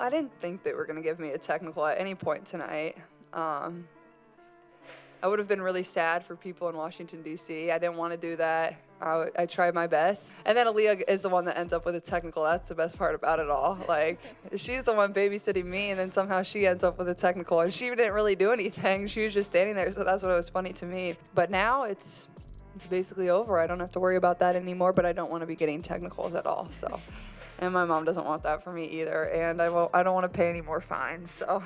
I didn't think they were going to give me a technical at any point tonight. I would have been really sad for people in Washington, D.C. I didn't want to do that. I tried my best. And then Aaliyah is the one that ends up with a technical. That's the best part about it all. Like, she's the one babysitting me, and then somehow she ends up with a technical. And she didn't really do anything. She was just standing there, so that's what was funny to me. But now it's basically over. I don't have to worry about that anymore, but I don't want to be getting technicals at all, so. And my mom doesn't want that for me either, and I don't want to pay any more fines, so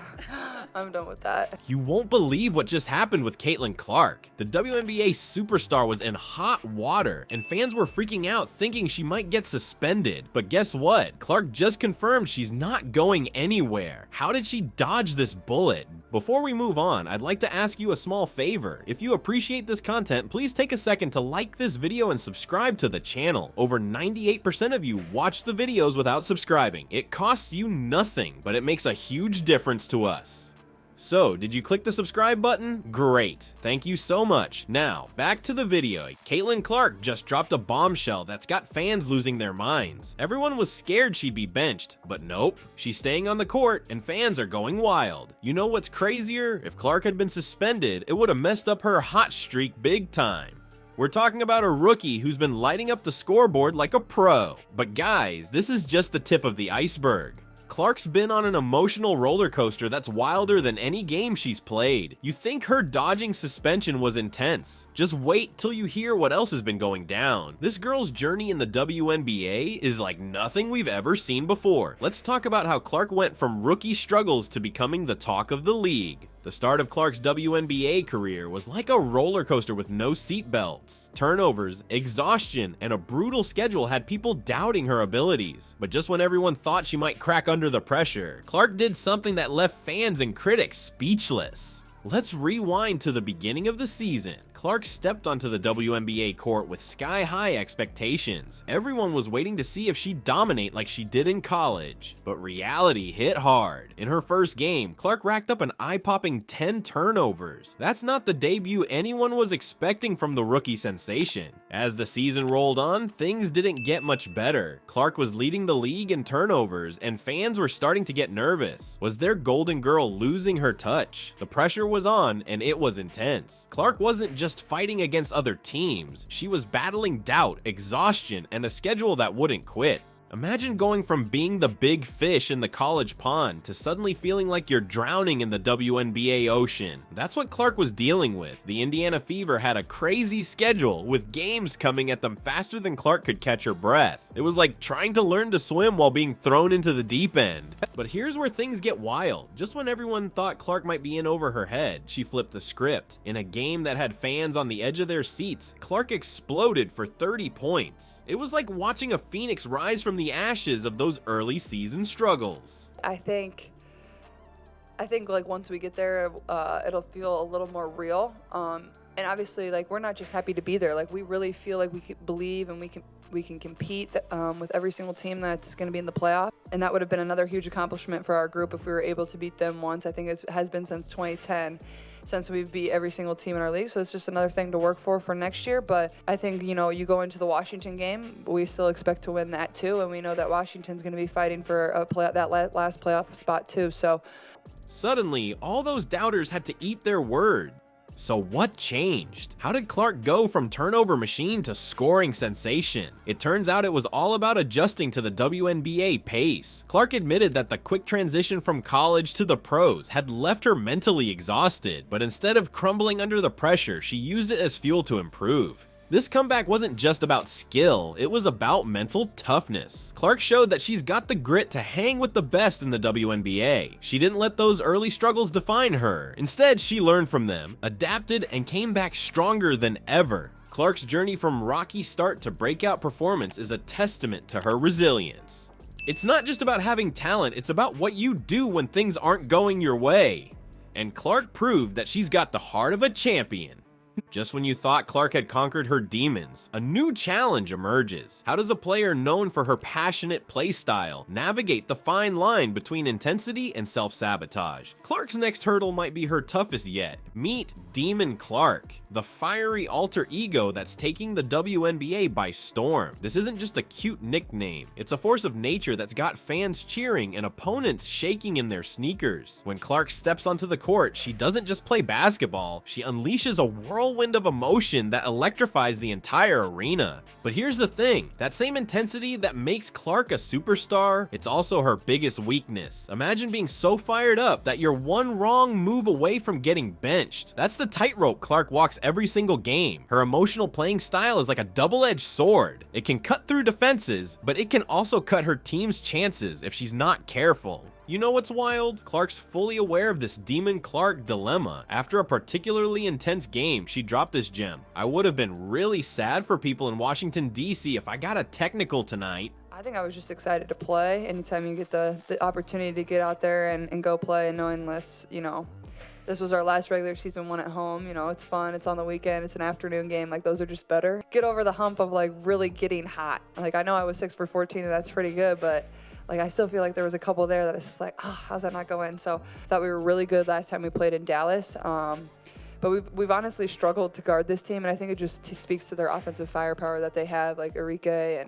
I'm done with that. You won't believe what just happened with Caitlin Clark. The WNBA superstar was in hot water, and fans were freaking out thinking she might get suspended. But guess what? Clark just confirmed she's not going anywhere. How did she dodge this bullet? Before we move on, I'd like to ask you a small favor. If you appreciate this content, please take a second to like this video and subscribe to the channel. Over 98% of you watch the videos without subscribing. It costs you nothing, but it makes a huge difference to us. So, did you click the subscribe button? Great, thank you so much. Now, back to the video. Caitlin Clark just dropped a bombshell that's got fans losing their minds. Everyone was scared she'd be benched, but nope. She's staying on the court and fans are going wild. You know what's crazier? If Clark had been suspended, it would have messed up her hot streak big time. We're talking about a rookie who's been lighting up the scoreboard like a pro. But guys, this is just the tip of the iceberg. Clark's been on an emotional roller coaster that's wilder than any game she's played. You think her dodging suspension was intense? Just wait till you hear what else has been going down. This girl's journey in the WNBA is like nothing we've ever seen before. Let's talk about how Clark went from rookie struggles to becoming the talk of the league. The start of Clark's WNBA career was like a roller coaster with no seatbelts. Turnovers, exhaustion, and a brutal schedule had people doubting her abilities. But just when everyone thought she might crack under the pressure, Clark did something that left fans and critics speechless. Let's rewind to the beginning of the season. Clark stepped onto the WNBA court with sky-high expectations. Everyone was waiting to see if she'd dominate like she did in college. But reality hit hard. In her first game, Clark racked up an eye-popping 10 turnovers. That's not the debut anyone was expecting from the rookie sensation. As the season rolled on, things didn't get much better. Clark was leading the league in turnovers, and fans were starting to get nervous. Was their golden girl losing her touch? The pressure was on, and it was intense. Clark wasn't just fighting against other teams. She was battling doubt, exhaustion, and a schedule that wouldn't quit. Imagine going from being the big fish in the college pond to suddenly feeling like you're drowning in the WNBA ocean. That's what Clark was dealing with. The Indiana Fever had a crazy schedule, with games coming at them faster than Clark could catch her breath. It was like trying to learn to swim while being thrown into the deep end. But here's where things get wild. Just when everyone thought Clark might be in over her head, she flipped the script. In a game that had fans on the edge of their seats, Clark exploded for 30 points. It was like watching a phoenix rise from the ashes of those early season struggles. I think like once we get there, it'll feel a little more real. And obviously, like, we're not just happy to be there. Like, we really feel like we can believe and we can compete with every single team that's going to be in the playoff. And that would have been another huge accomplishment for our group if we were able to beat them once. I think it has been since 2010. Since we've beat every single team in our league, so it's just another thing to work for next year. But I think, you know, you go into the Washington game, we still expect to win that too, and we know that Washington's going to be fighting for that last playoff spot too. So suddenly, all those doubters had to eat their word. So what changed? How did Clark go from turnover machine to scoring sensation? It turns out it was all about adjusting to the WNBA pace. Clark admitted that the quick transition from college to the pros had left her mentally exhausted, but instead of crumbling under the pressure, she used it as fuel to improve. This comeback wasn't just about skill, it was about mental toughness. Clark showed that she's got the grit to hang with the best in the WNBA. She didn't let those early struggles define her. Instead, she learned from them, adapted, and came back stronger than ever. Clark's journey from rocky start to breakout performance is a testament to her resilience. It's not just about having talent, it's about what you do when things aren't going your way. And Clark proved that she's got the heart of a champion. Just when you thought Clark had conquered her demons, a new challenge emerges. How does a player known for her passionate play style navigate the fine line between intensity and self-sabotage? Clark's next hurdle might be her toughest yet. Meet Demon Clark, the fiery alter ego that's taking the WNBA by storm. This isn't just a cute nickname, it's a force of nature that's got fans cheering and opponents shaking in their sneakers. When Clark steps onto the court, she doesn't just play basketball, she unleashes a whirlwind of emotion that electrifies the entire arena. But here's the thing, that same intensity that makes Clark a superstar, it's also her biggest weakness. Imagine being so fired up that you're one wrong move away from getting benched. That's the tightrope Clark walks every single game. Her emotional playing style is like a double-edged sword. It can cut through defenses, but it can also cut her team's chances if she's not careful. You know what's wild? Clark's fully aware of this Demon Clark dilemma. After a particularly intense game, she dropped this gem. I would have been really sad for people in Washington, D.C. if I got a technical tonight. I think I was just excited to play. Anytime you get the opportunity to get out there and go play, and knowing this, this was our last regular season one at home. It's fun. It's on the weekend. It's an afternoon game. Like, those are just better. Get over the hump of, like, really getting hot. Like, I know I was 6 for 14, and that's pretty good, but like, I still feel like there was a couple there that it's just like, how's that not going? So I thought we were really good last time we played in Dallas. But we've honestly struggled to guard this team, and I think it just speaks to their offensive firepower that they have, like Enrique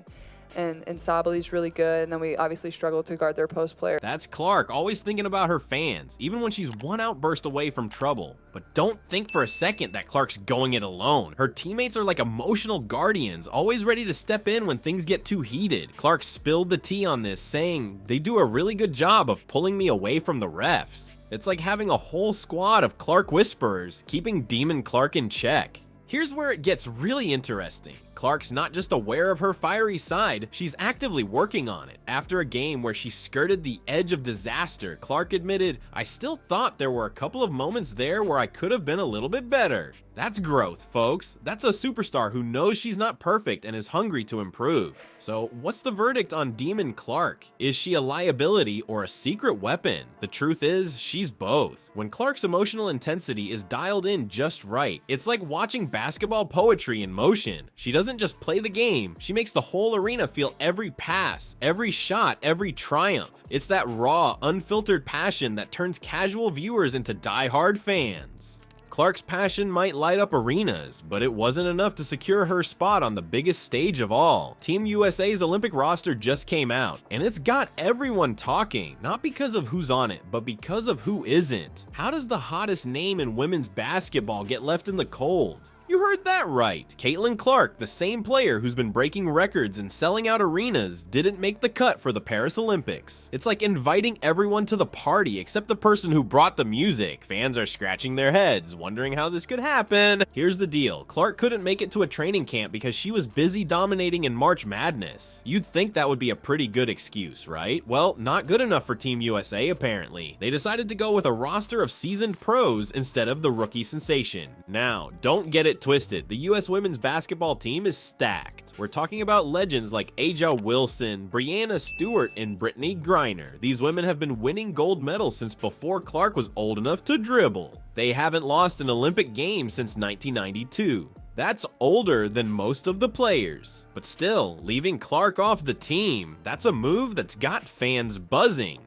and Sabali's really good, and then we obviously struggled to guard their post player. That's Clark, always thinking about her fans, even when she's one outburst away from trouble. But don't think for a second that Clark's going it alone. Her teammates are like emotional guardians, always ready to step in when things get too heated. Clark spilled the tea on this, saying, "They do a really good job of pulling me away from the refs." It's like having a whole squad of Clark whisperers, keeping Demon Clark in check. Here's where it gets really interesting. Clark's not just aware of her fiery side, she's actively working on it. After a game where she skirted the edge of disaster, Clark admitted, "I still thought there were a couple of moments there where I could have been a little bit better." That's growth, folks. That's a superstar who knows she's not perfect and is hungry to improve. So what's the verdict on Demon Clark? Is she a liability or a secret weapon? The truth is, she's both. When Clark's emotional intensity is dialed in just right, it's like watching basketball poetry in motion. She doesn't just play the game, she makes the whole arena feel every pass, every shot, every triumph. It's that raw, unfiltered passion that turns casual viewers into die-hard fans. Clark's passion might light up arenas, but it wasn't enough to secure her spot on the biggest stage of all. Team USA's Olympic roster just came out, and it's got everyone talking, not because of who's on it, but because of who isn't. How does the hottest name in women's basketball get left in the cold? You heard that right. Caitlin Clark, the same player who's been breaking records and selling out arenas, didn't make the cut for the Paris Olympics. It's like inviting everyone to the party except the person who brought the music. Fans are scratching their heads, wondering how this could happen. Here's the deal. Clark couldn't make it to a training camp because she was busy dominating in March Madness. You'd think that would be a pretty good excuse, right? Well, not good enough for Team USA, apparently. They decided to go with a roster of seasoned pros instead of the rookie sensation. Now, don't get it twisted, the US women's basketball team is stacked. We're talking about legends like Aja Wilson, Brianna Stewart, and Brittany Griner. These women have been winning gold medals since before Clark was old enough to dribble. They haven't lost an Olympic game since 1992. That's older than most of the players. But still, leaving Clark off the team, that's a move that's got fans buzzing.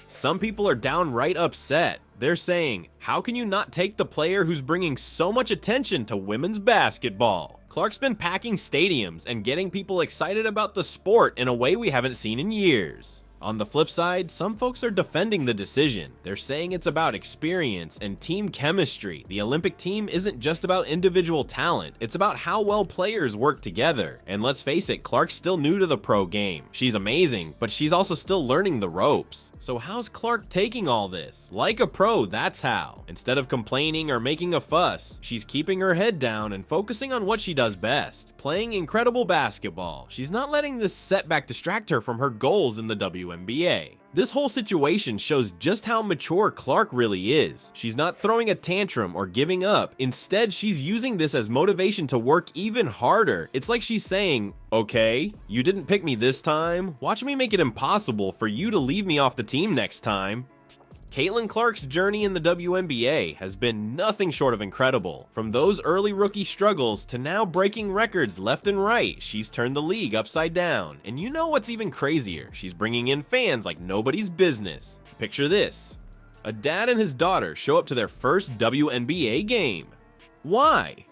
Some people are downright upset. They're saying, how can you not take the player who's bringing so much attention to women's basketball? Clark's been packing stadiums and getting people excited about the sport in a way we haven't seen in years. On the flip side, some folks are defending the decision. They're saying it's about experience and team chemistry. The Olympic team isn't just about individual talent, it's about how well players work together. And let's face it, Clark's still new to the pro game. She's amazing, but she's also still learning the ropes. So how's Clark taking all this? Like a pro, that's how. Instead of complaining or making a fuss, she's keeping her head down and focusing on what she does best, playing incredible basketball. She's not letting this setback distract her from her goals in the WNBA. This whole situation shows just how mature Clark really is. She's not throwing a tantrum or giving up. Instead, she's using this as motivation to work even harder. It's like she's saying, okay, you didn't pick me this time. Watch me make it impossible for you to leave me off the team next time. Caitlin Clark's journey in the WNBA has been nothing short of incredible. From those early rookie struggles to now breaking records left and right, she's turned the league upside down. And you know what's even crazier? She's bringing in fans like nobody's business. Picture this. A dad and his daughter show up to their first WNBA game. Why?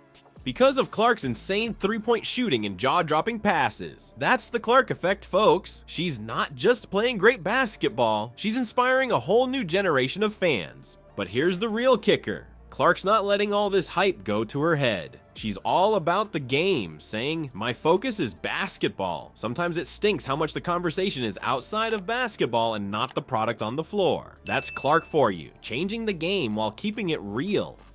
Because of Clark's insane three-point shooting and jaw-dropping passes. That's the Clark effect, folks. She's not just playing great basketball, she's inspiring a whole new generation of fans. But here's the real kicker. Clark's not letting all this hype go to her head. She's all about the game, saying, "My focus is basketball." Sometimes it stinks how much the conversation is outside of basketball and not the product on the floor. That's Clark for you, changing the game while keeping it real.